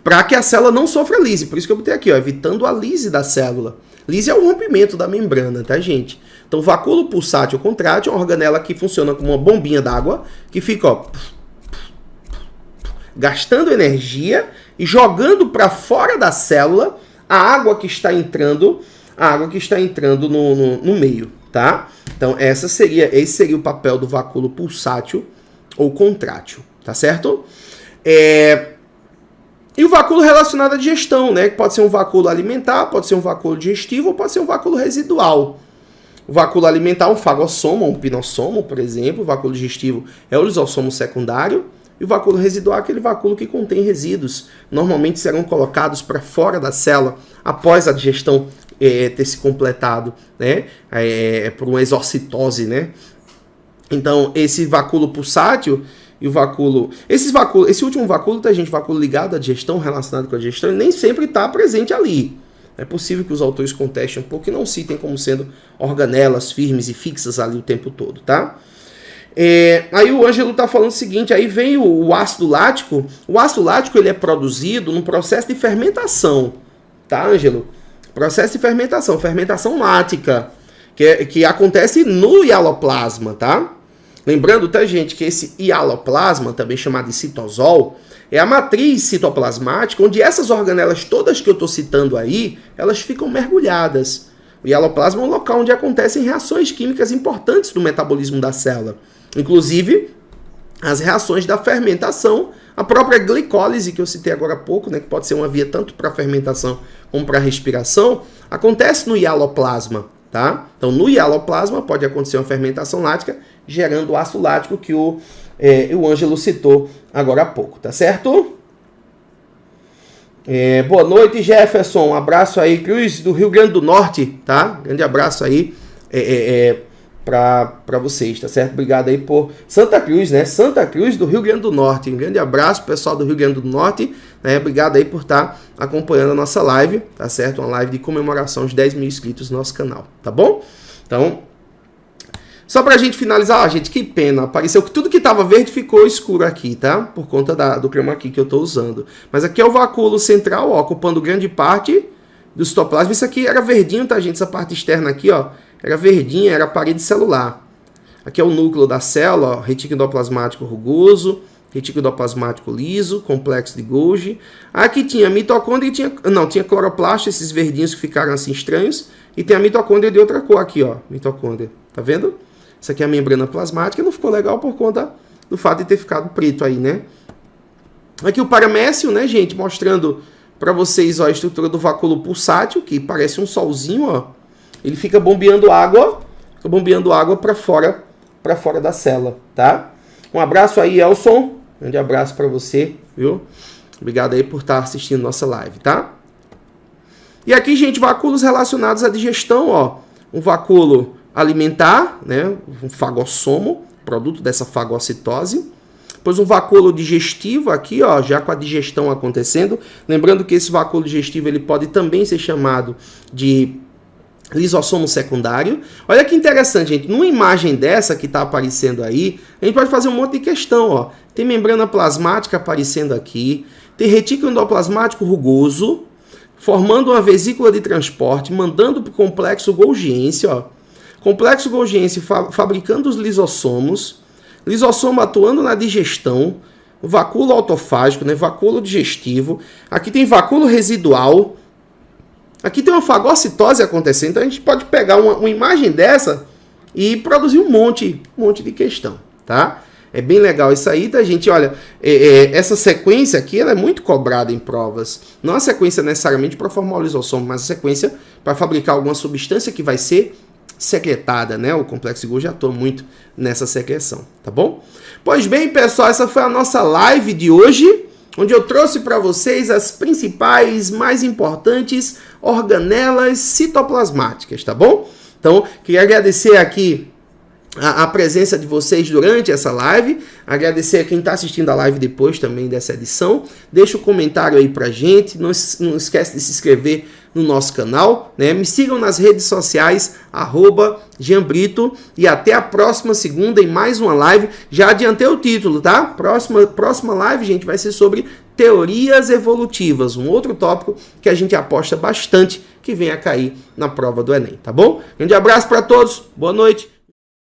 para que a célula não sofra lise. Por isso que eu botei aqui, ó, evitando a lise da célula. Lise é o rompimento da membrana, tá, gente? Então, vacúolo pulsátil contrátil é uma organela que funciona como uma bombinha d'água, que fica, ó, gastando energia e jogando para fora da célula a água que está entrando no meio, tá? Então, esse seria o papel do vacúolo pulsátil ou contrátil, tá certo? E o vacúolo relacionado à digestão, né? Que pode ser um vacúolo alimentar, pode ser um vacúolo digestivo ou pode ser um vacúolo residual. O vacúolo alimentar é um fagossomo, um pinossomo, por exemplo. O vacúolo digestivo é o lisossomo secundário. E o vacúolo residual é aquele vacúolo que contém resíduos. Normalmente serão colocados para fora da célula após a digestão ter se completado, né? Por uma exorcitose, né? Então, esse vacúolo pulsátil e o vacúolo... Esse último vacúolo, tá, gente? Vacúolo ligado à digestão, relacionado com a digestão, ele nem sempre está presente ali. É possível que os autores contestem um pouco e não citem como sendo organelas firmes e fixas ali o tempo todo, tá? Aí o Ângelo está falando o seguinte, aí vem o ácido lático. O ácido lático ele é produzido num processo de fermentação, tá, Ângelo? Processo de fermentação, fermentação lática, que acontece no hialoplasma, tá? Lembrando, tá, gente, que esse hialoplasma, também chamado de citosol, é a matriz citoplasmática, onde essas organelas todas que eu estou citando aí, elas ficam mergulhadas. O hialoplasma é um local onde acontecem reações químicas importantes do metabolismo da célula. Inclusive, as reações da fermentação, a própria glicólise, que eu citei agora há pouco, né, que pode ser uma via tanto para a fermentação como para a respiração, acontece no hialoplasma. Tá? Então, no hialoplasma pode acontecer uma fermentação lática, gerando o ácido lático que o Ângelo citou agora há pouco, tá certo? Boa noite, Jefferson. Um abraço aí, Cruz, do Rio Grande do Norte, tá? Grande abraço aí para vocês, tá certo? Obrigado aí por Santa Cruz, né? Santa Cruz do Rio Grande do Norte. Um grande abraço, pessoal do Rio Grande do Norte, né? Obrigado aí por estar acompanhando a nossa live, tá certo? Uma live de comemoração aos 10 mil inscritos no nosso canal, tá bom? Então, só pra gente finalizar, gente, que pena, apareceu que tudo que tava verde ficou escuro aqui, tá? Por conta do chroma key que eu tô usando. Mas aqui é o vacúolo central, ó, ocupando grande parte do citoplasma. Isso aqui era verdinho, tá, gente? Essa parte externa aqui, ó, era verdinha, era a parede celular. Aqui é o núcleo da célula, ó, retículo endoplasmático rugoso, retículo endoplasmático liso, complexo de Golgi. Aqui tinha mitocôndria e tinha cloroplasto, esses verdinhos que ficaram assim estranhos. E tem a mitocôndria de outra cor aqui, ó, mitocôndria. Tá vendo? Isso aqui é a membrana plasmática, não ficou legal por conta do fato de ter ficado preto aí, né? Aqui o paramécio, né, gente, mostrando para vocês, ó, a estrutura do vacúolo pulsátil, que parece um solzinho, ó. Ele fica bombeando água para fora da célula, tá? Um abraço aí, Elson. Grande abraço para você, viu? Obrigado aí por estar assistindo nossa live, tá? E aqui, gente, vacúolos relacionados à digestão, ó. Um vacúolo alimentar, né, um fagossomo, produto dessa fagocitose. Depois um vacúolo digestivo aqui, ó, já com a digestão acontecendo. Lembrando que esse vacúolo digestivo ele pode também ser chamado de lisossomo secundário. Olha que interessante, gente. Numa imagem dessa que está aparecendo aí, a gente pode fazer um monte de questão, ó. Tem membrana plasmática aparecendo aqui, tem retículo endoplasmático rugoso, formando uma vesícula de transporte, mandando para o complexo golgiense, ó. Complexo golgiense fabricando os lisossomos, lisossomo atuando na digestão, o vacúolo autofágico, né, vacúolo digestivo. Aqui tem vacúolo residual. Aqui tem uma fagocitose acontecendo. Então a gente pode pegar uma imagem dessa e produzir um monte de questão, tá? É bem legal isso aí, tá, gente? Olha, essa sequência aqui ela é muito cobrada em provas. Não a sequência necessariamente para formar o lisossomo, mas a sequência para fabricar alguma substância que vai ser secretada, né? O complexo de Golgi atua muito nessa secreção, tá bom? Pois bem, pessoal, essa foi a nossa live de hoje, onde eu trouxe para vocês as principais, mais importantes organelas citoplasmáticas, tá bom? Então, queria agradecer aqui a presença de vocês durante essa live, agradecer a quem está assistindo a live depois também dessa edição. Deixa um comentário aí pra gente, não esquece de se inscrever no nosso canal, né? Me sigam nas redes sociais, @JeanBrito, e até a próxima segunda em mais uma live. Já adiantei o título, tá? Próxima live, gente, vai ser sobre teorias evolutivas, um outro tópico que a gente aposta bastante que venha a cair na prova do Enem, tá bom? Grande abraço para todos, boa noite.